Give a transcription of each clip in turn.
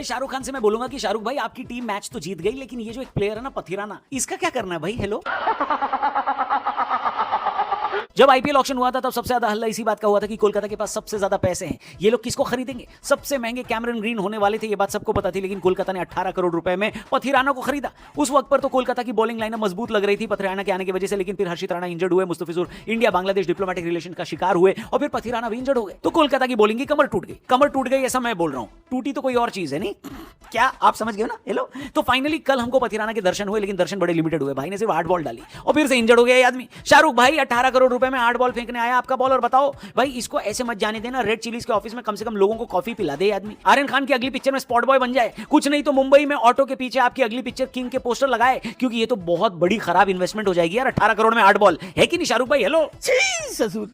भाई शाहरुख खान से मैं बोलूंगा कि शाहरुख भाई आपकी टीम मैच तो जीत गई, लेकिन ये जो एक प्लेयर है ना पथिराना, इसका क्या करना है भाई? हेलो। जब आईपीएल ऑक्शन हुआ था तब सबसे ज्यादा हल्ला इसी बात का हुआ था कि कोलकाता के पास सबसे ज्यादा पैसे हैं, ये लोग किसको खरीदेंगे। सबसे महंगे कैमरन ग्रीन होने वाले थे, ये बात सबको पता थी, लेकिन कोलकाता ने 18 करोड़ रुपए में पथिराना को खरीदा। उस वक्त पर तो कोलकाता की बॉलिंग लाइनअप मजबूत लग रही थी पथिराना के आने की वजह से, लेकिन फिर हर्षित राणा इंजर्ड हुए, Mustafizur India Bangladesh diplomatic relation का शिकार हुए और फिर पथिराना भी इंजर्ड हो गए, तो कोलकाता की बॉलिंग की कमर टूट गई। कमर टूट गई ऐसा मैं बोल रहा हूं, टूटी तो कोई और चीज है नहीं, क्या आप समझ गए ना? हेलो। तो फाइनली कल हमको पथिराना के दर्शन हुए, लेकिन दर्शन बड़े लिमिटेड हुए। भाई ने सिर्फ 8 बॉल डाली और फिर से इंजर्ड हो गया ये आदमी। शाहरुख भाई 18 करोड़ रुपए में 8 बॉल फेंकने आया आपका बॉल, और बताओ भाई इसको ऐसे मत जाने देना। रेड चिलीज के ऑफिस में कम से कम लोगों को कॉफी पिला दे आदमी। आर्यन खान की अगली पिक्चर में स्पॉट बॉय बन जाए, कुछ नहीं तो मुंबई में ऑटो के पीछे आपकी अगली पिक्चर किंग के पोस्टर लगाए, क्योंकि ये तो बहुत बड़ी खराब इन्वेस्टमेंट हो जाएगी यार। 18 करोड़ में 8 बॉल है कि नहीं शाहरुख भाई? हेलो।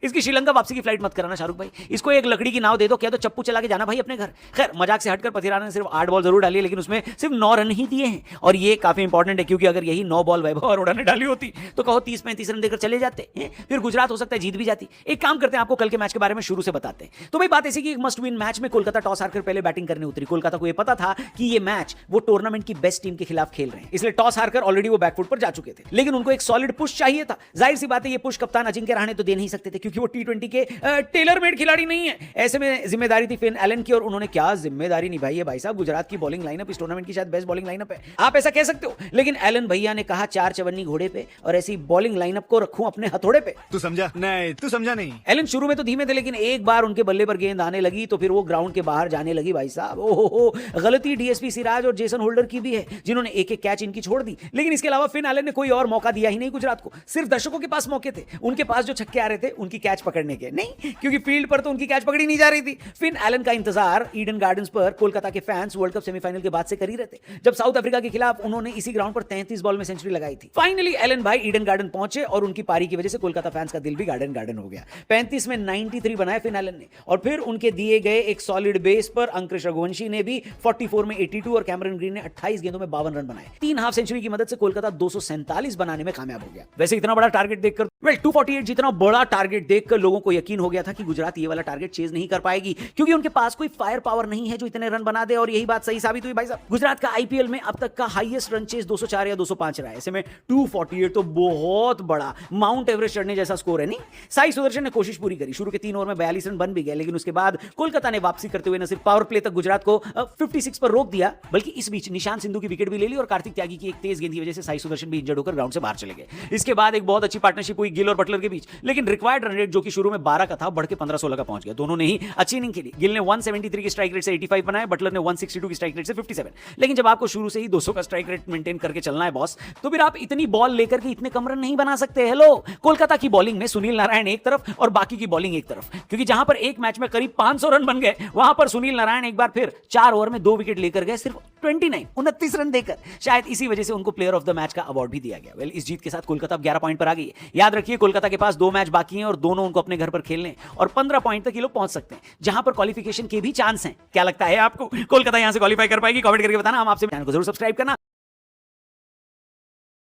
इसकी श्रीलंका वापसी की फ्लाइट मत कराना शाहरुख भाई, इसको एक लकड़ी की नाव दे दो, क्या तो चप्पू चला के जाना भाई अपने घर। खैर मजाक से हटकर पथिराना ने सिर्फ 8 बॉल जरूर डाली, लेकिन उसमें सिर्फ 9 रन ही दिए हैं, और ये काफी इंपॉर्टेंट है, क्योंकि अगर यही 9 बॉल वैभव अरोड़ा ने डाली होती तो कहो 30-35 रन देकर चले जाते, फिर गुजरात हो सकता है जीत भी जाती। एक काम करते हैं, आपको कल के मैच के बारे में शुरू से बताते हैं। तो भाई बात ऐसी कि एक मस्ट विन मैच में कोलकाता टॉस हारकर पहले बैटिंग करने उतरी। कोलकाता को यह पता था कि ये मैच वो टूर्नामेंट की बेस्ट टीम के खिलाफ खेल रहे हैं, इसलिए टॉस हारकर ऑलरेडी वो बैकफुट पर जा चुके थे, लेकिन उनको एक सॉलिड पुश चाहिए था। जाहिर सी बात है ये पुश कप्तान अजिंक्य रहाणे तो दे नहीं सकते थे, क्योंकि वो टी20 के टेलर मेड खिलाड़ी नहीं है। ऐसे में जिम्मेदारी थी फिन एलन की, और उन्होंने क्या जिम्मेदारी निभाई है भाई साहब। गुजरात की बॉलिंग लाइनअप इस टूर्नामेंट की शायद बेस्ट बॉलिंग लाइनअप है, आप ऐसा कह सकते हो, लेकिन एलन भैया ने कहा 4 चवन्नी घोड़े पे, और ऐसी बॉलिंग लाइनअप को रखूं अपने हथौड़े पे। तू समझा? नहीं तू समझा नहीं। एलन शुरू में तो धीमे थे, लेकिन एक बार उनके बल्ले पर गेंद आने लगी तो फिर वो ग्राउंड के बाहर जाने लगी भाई साहब। ओहो, गलती डीएसपी सिराज और जेसन होल्डर की भी है, जिन्होंने एक एक कैच इनकी छोड़ दी, लेकिन इसके अलावा फिन एलन ने कोई और मौका दिया ही नहीं गुजरात को। सिर्फ दर्शकों के पास मौके थे, उनके पास जो छक्के आ रहे थे उनकी कैच पकड़ने के नहीं, क्योंकि फील्ड पर तो उनकी कैच पकड़ी नहीं जा रही थी। फिन एलन का इंतजार ईडन गार्डन्स पर कोलकाता के फैंस वर्ल्ड कप सेमीफाइनल के बाद से कर ही रहे थे, जब साउथ अफ्रीका के खिलाफ उन्होंने इसी ग्राउंड पर 33 बॉल में सेंचुरी लगाई थी। फाइनली एलन भाई ईडन गार्डन पहुंचे, और उनकी पारी की वजह से कोलकाता फैंस का दिल भी गार्डन गार्डन हो गया। 35 में 93 बनाए फिन एलन ने, और फिर उनके दिए गए एक सॉलिड बेस पर अंकुश रघुवंशी ने भी 44 में 82 और कैमरन ग्रीन ने 28 गेंदों में 52 रन बनाए। 3 हाफ सेंचुरी की मदद से कोलकाता 247 बनाने में कामयाब हो गया। वैसे इतना बड़ा टारगेट देखकर 248 जितना बड़ा टारगेट देखकर लोगों को यकीन हो गया था कि गुजरात ये वाला टारगेट चेज नहीं कर पाएगी, क्योंकि उनके पास कोई फायर पावर नहीं है जो इतने रन बना दे, और यही बात सही साबित हुई भाई साहब। गुजरात का आईपीएल में अब तक का हाईएस्ट रन चेज 204 या 205 रहा है, ऐसे में 248 तो बहुत बड़ा माउंट एवरेस्ट चढ़ने जैसा स्कोर है नहीं। साई सुदर्शन ने कोशिश पूरी करी, शुरू के 3 ओवर में 42 रन बन भी गए, लेकिन उसके बाद कोलकाता ने वापसी करते हुए न सिर्फ पावर प्ले तक गुजरात को 56 पर रोक दिया, बल्कि इस बीच निशांत सिंधु की विकेट भी ले ली, और कार्तिक त्यागी की एक तेज गेंद की वजह से साई सुदर्शन भी इंजर्ड होकर ग्राउंड से बाहर चले गए। इसके बाद एक बहुत अच्छी पार्टनरशिप हुई गिल और बटलर के बीच, लेकिन रिक्वायर्ड रन रेट जो कि शुरू में 12 का था बढ़ के 15-16 का पहुंच गया। दोनों ने ही अच्छी इनिंग खेली। गिल ने 173 की स्ट्राइक रेट से 85 बनाए, बटलर ने 162 की स्ट्राइक रेट से 57। लेकिन जब आपको शुरू से ही 200 का स्ट्राइक रेट मेंटेन करके चलना है बॉस, तो फिर आप इतनी बॉल लेकर के इतने कम रन नहीं बना सकते। हेलो। कोलकाता की बॉलिंग में सुनील नारायण एक तरफ और बाकी की बॉलिंग एक तरफ, क्योंकि जहां पर एक मैच में करीब 500 रन बन गए, वहां पर सुनील नारायण एक बार फिर 4 ओवर में 2 विकेट लेकर गए, सिर्फ 29 रन देकर। शायद इसी वजह से उनको प्लेयर ऑफ द मैच का अवार्ड भी दिया गया। वेल, इस जीत के साथ कोलकाता 11 पॉइंट पर आ गई है। याद रखिए कोलकाता के पास 2 मैच बाकी हैं, और दोनों उनको अपने घर पर खेलने, और 15 पॉइंट तक ये लोग पहुंच सकते हैं, जहां पर क्वालिफिकेशन के भी चांस हैं। क्या लगता है आपको कोलकाता यहां से क्वालिफाई कर पाएगी? कमेंट करके बताना। हम आपसे चैनल को जरूर सब्सक्राइब करना।